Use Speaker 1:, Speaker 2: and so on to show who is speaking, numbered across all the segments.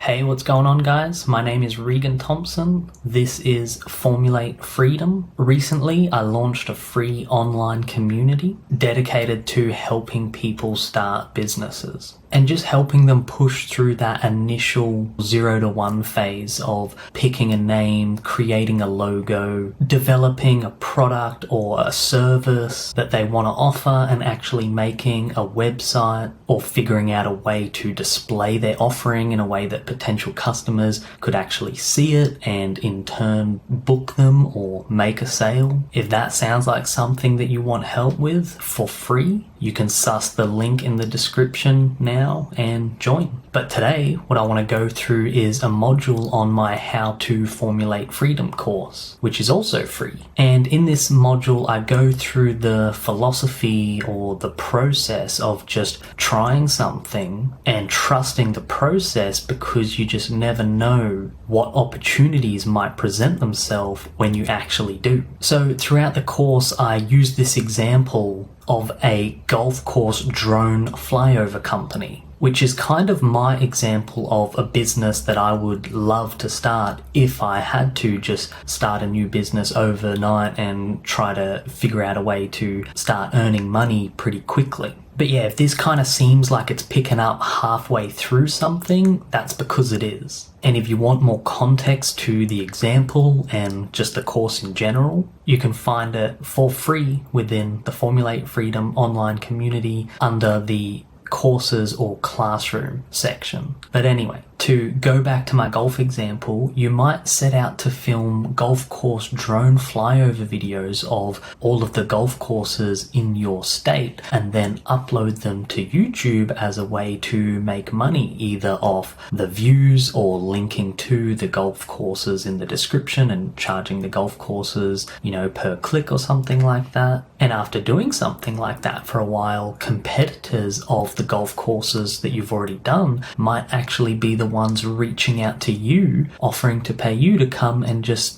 Speaker 1: Hey, what's going on, guys? My name is Regan Thompson. This is Formulate Freedom. Recently, I launched a free online community dedicated to helping people start businesses and just helping them push through that initial 0 to 1 phase of picking a name, creating a logo, developing a product or a service that they want to offer, and actually making a website or figuring out a way to display their offering in a way that potential customers could actually see it and in turn book them or make a sale. If that sounds like something that you want help with for free, you can suss the link in the description now and join. But today, what I want to go through is a module on my How to Formulate Freedom course, which is also free. And in this module, I go through the philosophy or the process of just trying something and trusting the process, because you just never know what opportunities might present themselves when you actually do. So throughout the course, I use this example of a golf course drone flyover company, which is kind of my example of a business that I would love to start if I had to just start a new business overnight and try to figure out a way to start earning money pretty quickly. But yeah, if this kind of seems like it's picking up halfway through something, that's because it is. And if you want more context to the example and just the course in general, you can find it for free within the Formulate Freedom Online Community under the courses or classroom section. But anyway, to go back to my golf example, you might set out to film golf course drone flyover videos of all of the golf courses in your state and then upload them to YouTube as a way to make money, either off the views or linking to the golf courses in the description and charging the golf courses, per click or something like that. And after doing something like that for a while, competitors of the golf courses that you've already done might actually be the ones reaching out to you, offering to pay you to come and just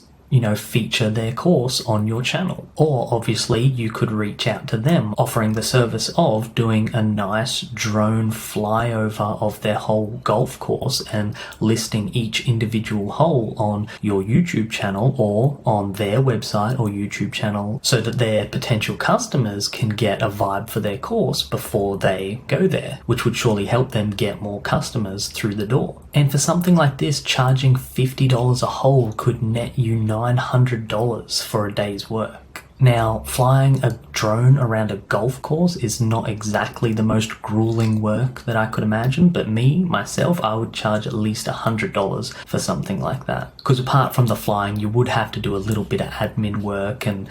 Speaker 1: feature their course on your channel. Or obviously you could reach out to them, offering the service of doing a nice drone flyover of their whole golf course and listing each individual hole on your YouTube channel or on their website or YouTube channel, so that their potential customers can get a vibe for their course before they go there, which would surely help them get more customers through the door. And for something like this, charging $50 a hole could net you $900 for a day's work. Now, flying a drone around a golf course is not exactly the most grueling work that I could imagine, but myself, I would charge at least $100 for something like that. Because apart from the flying, you would have to do a little bit of admin work and,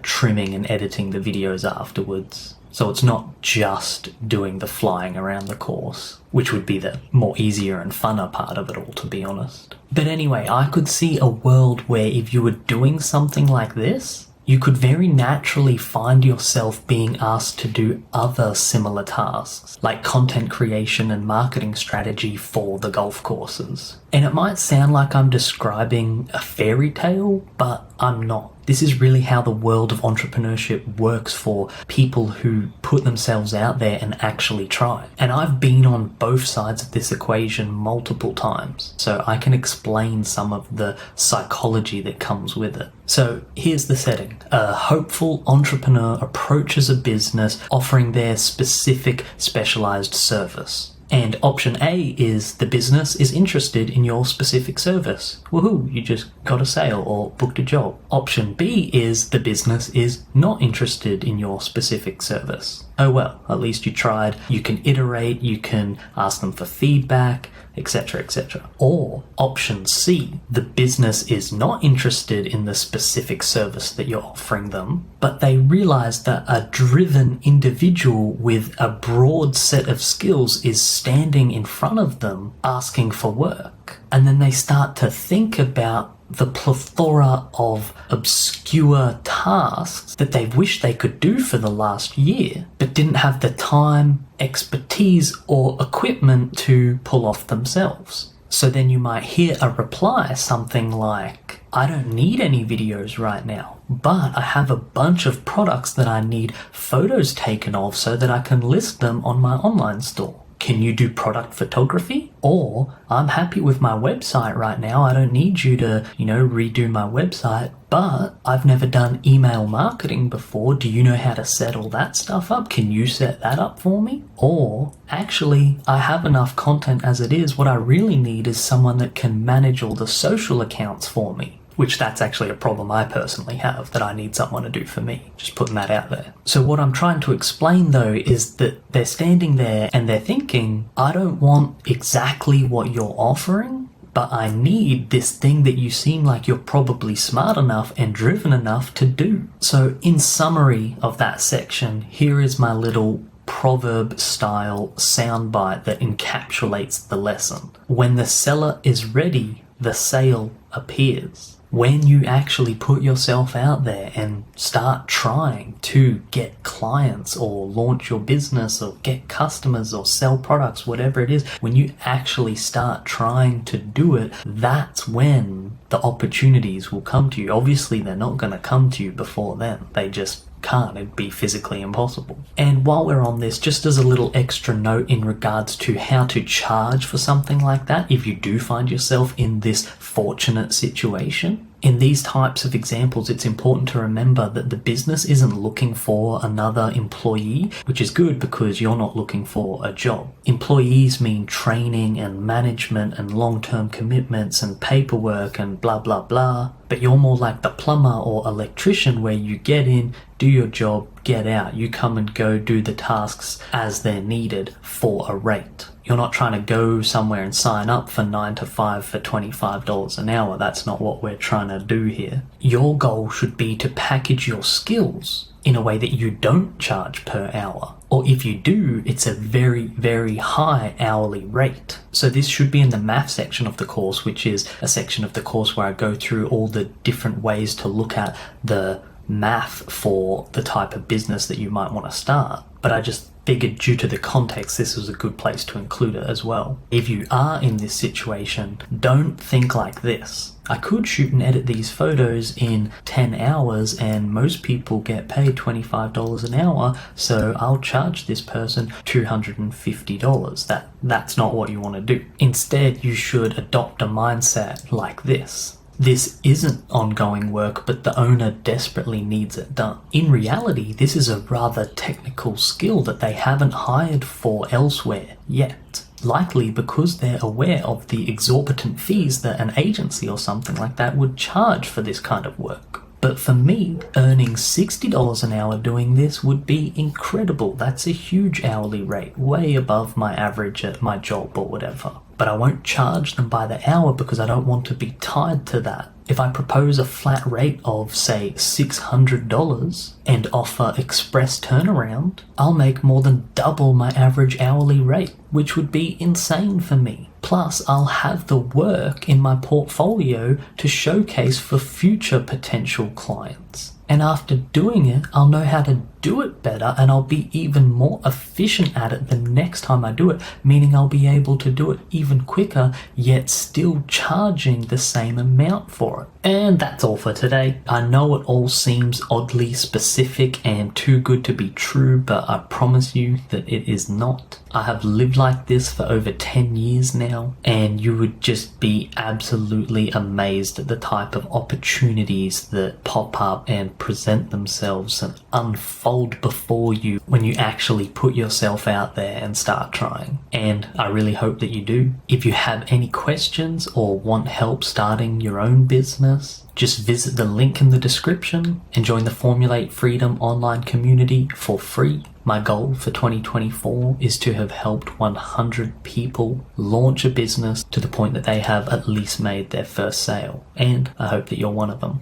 Speaker 1: trimming and editing the videos afterwards. So it's not just doing the flying around the course, which would be the more easier and funner part of it all, to be honest. But anyway, I could see a world where if you were doing something like this, you could very naturally find yourself being asked to do other similar tasks, like content creation and marketing strategy for the golf courses. And it might sound like I'm describing a fairy tale, but I'm not. This is really how the world of entrepreneurship works for people who put themselves out there and actually try. And I've been on both sides of this equation multiple times, so I can explain some of the psychology that comes with it. So here's the setting. A hopeful entrepreneur approaches a business offering their specific specialized service. And option A is the business is interested in your specific service. Woohoo, you just got a sale or booked a job. Option B is the business is not interested in your specific service. Oh well, at least you tried. You can iterate, you can ask them for feedback, etc., etc. Or option C, the business is not interested in the specific service that you're offering them, but they realize that a driven individual with a broad set of skills is standing in front of them asking for work. And then they start to think about the plethora of obscure tasks that they wish they could do for the last year, but didn't have the time, expertise, or equipment to pull off themselves. So then you might hear a reply, something like, I don't need any videos right now, but I have a bunch of products that I need photos taken of so that I can list them on my online store. can you do product photography? Or I'm happy with my website right now. I don't need you to, redo my website, but I've never done email marketing before. Do you know how to set all that stuff up? Can you set that up for me? Or actually, I have enough content as it is. What I really need is someone that can manage all the social accounts for me. Which that's actually a problem I personally have, that I need someone to do for me. Just putting that out there. So what I'm trying to explain though is that they're standing there and they're thinking, I don't want exactly what you're offering, but I need this thing that you seem like you're probably smart enough and driven enough to do. So in summary of that section, here is my little proverb style soundbite that encapsulates the lesson. When the seller is ready, the sale appears. When you actually put yourself out there and start trying to get clients or launch your business or get customers or sell products, whatever it is, when you actually start trying to do it, that's when the opportunities will come to you. Obviously, they're not going to come to you before then. They just can't. It'd be physically impossible. And while we're on this, just as a little extra note in regards to how to charge for something like that, if you do find yourself in this fortunate situation, in these types of examples, it's important to remember that the business isn't looking for another employee, which is good because you're not looking for a job. Employees mean training and management and long-term commitments and paperwork and blah, blah, blah. But you're more like the plumber or electrician where you get in, do your job, get out. You come and go do the tasks as they're needed for a rate. You're not trying to go somewhere and sign up for 9 to 5 for $25 an hour. That's not what we're trying to do here. Your goal should be to package your skills in a way that you don't charge per hour. Or if you do, it's a very, very high hourly rate. So this should be in the math section of the course, which is a section of the course where I go through all the different ways to look at the math for the type of business that you might want to start. But I just figured due to the context, this was a good place to include it as well. If you are in this situation, don't think like this. I could shoot and edit these photos in 10 hours and most people get paid $25 an hour, so I'll charge this person $250. That's not what you want to do. Instead, you should adopt a mindset like this. This isn't ongoing work, but the owner desperately needs it done. In reality, this is a rather technical skill that they haven't hired for elsewhere yet. Likely because they're aware of the exorbitant fees that an agency or something like that would charge for this kind of work. But for me, earning $60 an hour doing this would be incredible. That's a huge hourly rate, way above my average at my job or whatever. But I won't charge them by the hour because I don't want to be tied to that. If I propose a flat rate of, say, $600 and offer express turnaround, I'll make more than double my average hourly rate, which would be insane for me. Plus, I'll have the work in my portfolio to showcase for future potential clients. And after doing it, I'll know how to do it better and I'll be even more efficient at it the next time I do it, meaning I'll be able to do it even quicker, yet still charging the same amount for it. And that's all for today. I know it all seems oddly specific and too good to be true, but I promise you that it is not. I have lived like this for over 10 years now, and you would just be absolutely amazed at the type of opportunities that pop up and present themselves and unfold before you when you actually put yourself out there and start trying. And I really hope that you do. If you have any questions or want help starting your own business, just visit the link in the description and join the Formulate Freedom Online Community for free. My goal for 2024 is to have helped 100 people launch a business to the point that they have at least made their first sale. And I hope that you're one of them.